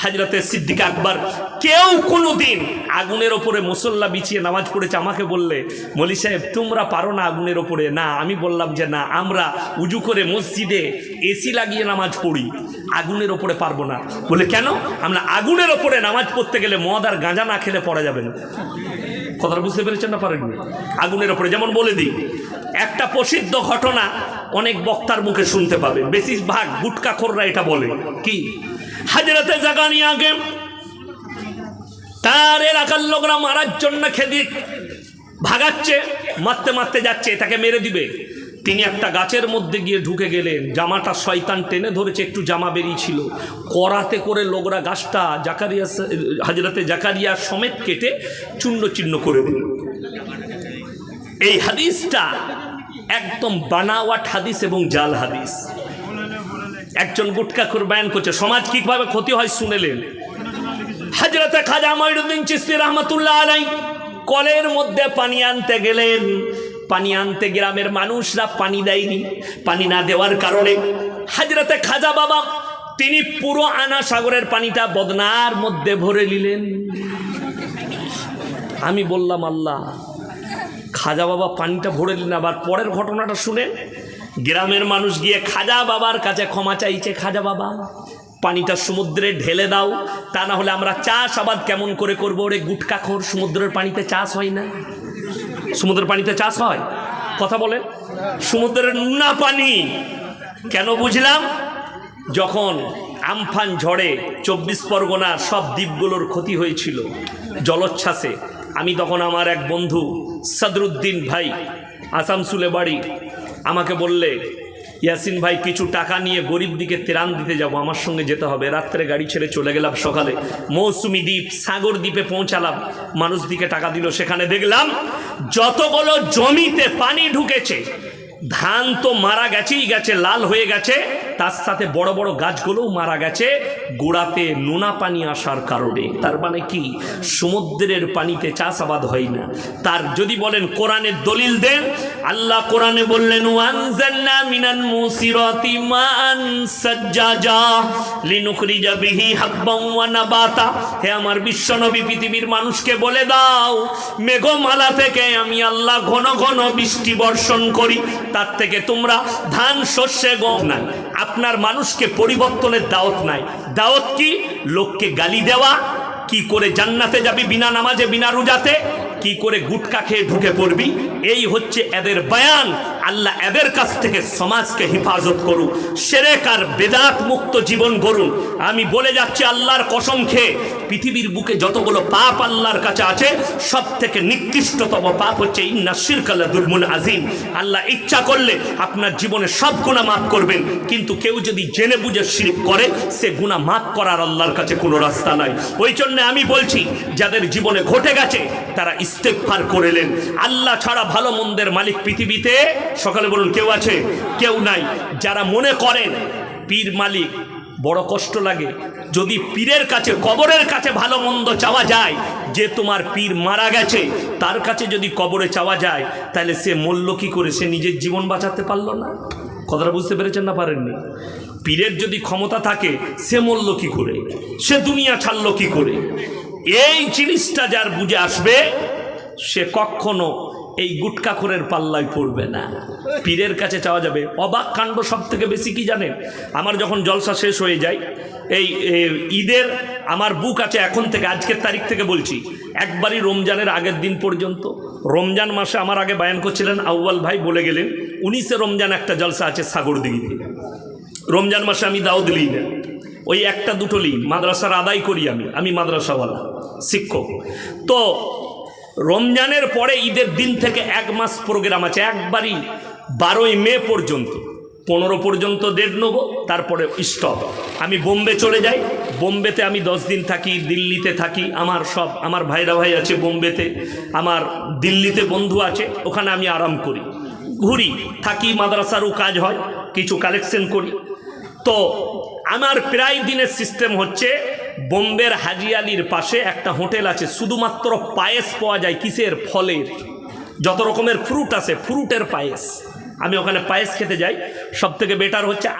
হযরতে সিদ্দিক আকবর, কেউ কোনোদিন আগুনের ওপরে মুসল্লা বিছিয়ে নামাজ পড়েছে আমাকে বললে, মৌলী সাহেব তোমরা পারো না আগুনের ওপরে? না, আমি বললাম যে না, আমরা উজু করে মসজিদে এসি লাগিয়ে নামাজ পড়ি, আগুনের ওপরে পারবো না। বলে কেন? আমরা আগুনের ওপরে নামাজ পড়তে গেলে মদ আর গাঁজা না খেলে পড়া যাবে না। কথাটা বুঝতে পেরেছেন না পারেননি? আগুনের ওপরে যেমন বলে দিই, একটা প্রসিদ্ধ ঘটনা অনেক বক্তার মুখে শুনতে পাবে, বেশিরভাগ গুটকাখোররা এটা বলে কি, হযরতে জাগানিয়াকে তার এলাকার লোকরা মারার জন্য খেদি ভাগাচ্ছে, মারতে মারতে যাচ্ছে, তাকে মেরে দিবে। তিনি একটা গাছের মধ্যে গিয়ে ঢুকে গেলেন, জামাটা শয়তান টেনে ধরেছে, একটু জামা বেরিয়েছিল, করাতে করে লোকরা গাছটা হযরতে জাকারিয়া সমেত কেটে চূর্ণ চিহ্ন করে দিল। এই হাদিসটা একদম বানাওয়াট হাদিস এবং জাল হাদিস। একজন গুটকাখোর বয়ান করছে, সমাজ কিভাবে ক্ষতি হয় শুনেলেন। হযরতে খাজা মঈনুদ্দিন চিশতি রহমাতুল্লাহ আলাইহি কলের মধ্যে পানি আনতে গেলেন, পানি আনতে গ্রামের মানুষরা পানি দেয়নি, পানি না দেওয়ার কারণে হযরতে খাজা বাবা তিনি পুরো আনা সাগরের পানিটা বদনার মধ্যে ভরে নিলেন। আমি বললাম আল্লাহ, খাজা বাবা পানিটা ভরে নিলেন, আবার পরের ঘটনাটা শুনে গ্রামের মানুষ গিয়ে খাজা বাবার কাছে ক্ষমা চাইছে, খাজা বাবা পানিটা সমুদ্রে ঢেলে দাও, তা না হলে আমরা চাষাবাদ কেমন করে করবো। ওরে গুটকাখোর, সমুদ্রের পানিতে চাষ হয় না। সমুদ্রের পানিতে চাষ হয়? কথা বলেন। সমুদ্রের নোনা পানি কেন বুঝলাম? যখন আমফান ঝড়ে 24 পরগনার সব দ্বীপগুলোর ক্ষতি হয়েছিল জলোচ্ছ্বাসে, আমি তখন আমার এক বন্ধু সদরুদ্দিন ভাই আসানসোলে বাড়ি, আমাকে বললে ইয়াসিন ভাই কিছু টাকা নিয়ে গরিব দিকে ত্রাণ দিতে যাব, আমার সঙ্গে যেতে হবে। রাত্রে গাড়ি ছেড়ে চলে গেলাম, সকালে মৌসুমী দ্বীপ সাগর দ্বীপে পৌঁছালাম, মানুষ দিকে টাকা দিল। সেখানে দেখলাম যতগুলো জমিতে পানি ঢুকেছে, ধান তো মারা গেছেই গেছে, লাল হয়ে গেছে, তার সাথে বড় বড় গাছগুলোও মারা গেছে গোড়াতে নোনা পানি আসার কারণে। তার মানে কি? সমুদ্রের পানিতে চাষাবাদ হয় না। তার যদি বলেন কোরআনের দলিল দেন, আল্লাহ কোরআনে বললেন ওয়ানজালনা মিনাল মুসিরাতি মান সাজ্জাজা লিনুখরিজা বিহি হাব্বান ওয়া নাবাতা। হে আমার বিশ্বনবী, পৃথিবীর মানুষকে বলে দাও, মেঘমালা থেকে আমি আল্লাহ ঘন ঘন বৃষ্টি বর্ষণ করি, তার থেকে তোমরা ধান শস্যে গম নাই। আপনার মানুষকে পরিবর্তনের দাওয়াত নাই। দাওয়াত কি? লোককে গালি দেওয়া, কি করে জান্নাতে যাবি বিনা নামাজে বিনা রোজাতে, কি করে গুটকা খেয়ে ঢুকে পড়বি, এই হচ্ছে এদের বয়ান। আল্লাহ এদের কাছ থেকে সমাজকে হেফাজত করুন, শিরক আর বেদাত মুক্ত জীবন গড়ুন। আমি বলে যাচ্ছি আল্লাহর কসম খেয়ে, পৃথিবীর বুকে যতগুলো পাপ আল্লাহর কাছে আছে, সব থেকে নিকৃষ্টতম পাপ হচ্ছে ইন্না শিরকা লাযুলমুন আযীম। আল্লাহ ইচ্ছা করলে আপনার জীবনে সব গুনাহ মাফ করবেন, কিন্তু কেউ যদি জেনে বুঝে শিরক করে, সে গুনাহ মাফ করার আল্লাহর কাছে কোনো রাস্তা নাই। ওই জন্য আমি বলছি, যাদের জীবনে ঘটে গেছে তারা ইস্তেগফার করেলেন। আল্লাহ ছাড়া ভালো মন্দের মালিক পৃথিবীতে, সকালে বলুন, কেউ আছে? কেউ নাই। যারা মনে করেন পীর মালিক, বড় কষ্ট লাগে। যদি পীরের কাছে, কবরের কাছে ভালো মন্দ চাওয়া যায়, যে তোমার পীর মারা গেছে তার কাছে যদি কবরে চাওয়া যায়, তাহলে সে মূল্য কি করে? সে নিজের জীবন বাঁচাতে পারলো না। কথাটা বুঝতে পেরেছেন না পারেননি? পীরের যদি ক্ষমতা থাকে, সে মূল্য কি করে? সে দুনিয়া ছাড়লো কি করে? এই জিনিসটা যার বুঝে আসবে, সে কখনো এই গুটকাখোরের পাল্লায় পড়বে না। পীরের কাছে চাওয়া যাবে। অবাক কাণ্ড সব থেকে বেশি কি জানেন? আমার যখন জলসা শেষ হয়ে যায়, এই ঈদের আমার বুক আছে এখন থেকে, আজকের তারিখ থেকে বলছি, একবারই রমজানের আগের দিন পর্যন্ত, রমজান মাসে আমার আগে বয়ান করছিলেন আউয়াল ভাই, বলে গেলেন 19শে রমজান একটা জলসা আছে সাগরদিঘিতে। রমজান মাসে আমি দাওয়াত দিই না, ওই একটা দুটো লি, মাদ্রাসার আদায় করি আমি মাদ্রাসাওয়ালা শিক্ষক। তো রমজানের পরে ঈদের দিন থেকে 1 মাস প্রোগ্রাম আছে, একবারই 12ই মে পর্যন্ত, 15 পর্যন্ত ডেট নেব, তারপরে স্টপ। আমি বোম্বে চলে যাই, বোম্বেতে আমি 10 দিন থাকি, দিল্লিতে থাকি, আমার ভাইরা ভাই আছে বোম্বেতে, আমার দিল্লিতে বন্ধু আছে, ওখানে আমি আরাম করি, ঘুরি, থাকি, মাদ্রাসারও কাজ হয়, কিছু কালেকশন করি। তো আমার প্রায় দিনের সিস্টেম হচ্ছে, বোম্বের হাজি আলির পাশে একটা হোটেল আছে, শুধুমাত্র পায়েস পাওয়া যায়। কিসের? ফলের, যত রকমের ফ্রুট আছে, ফ্রুটের পায়েস। আমি ওখানে পায়েস খেতে যাই। সব থেকে বেটার হচ্ছে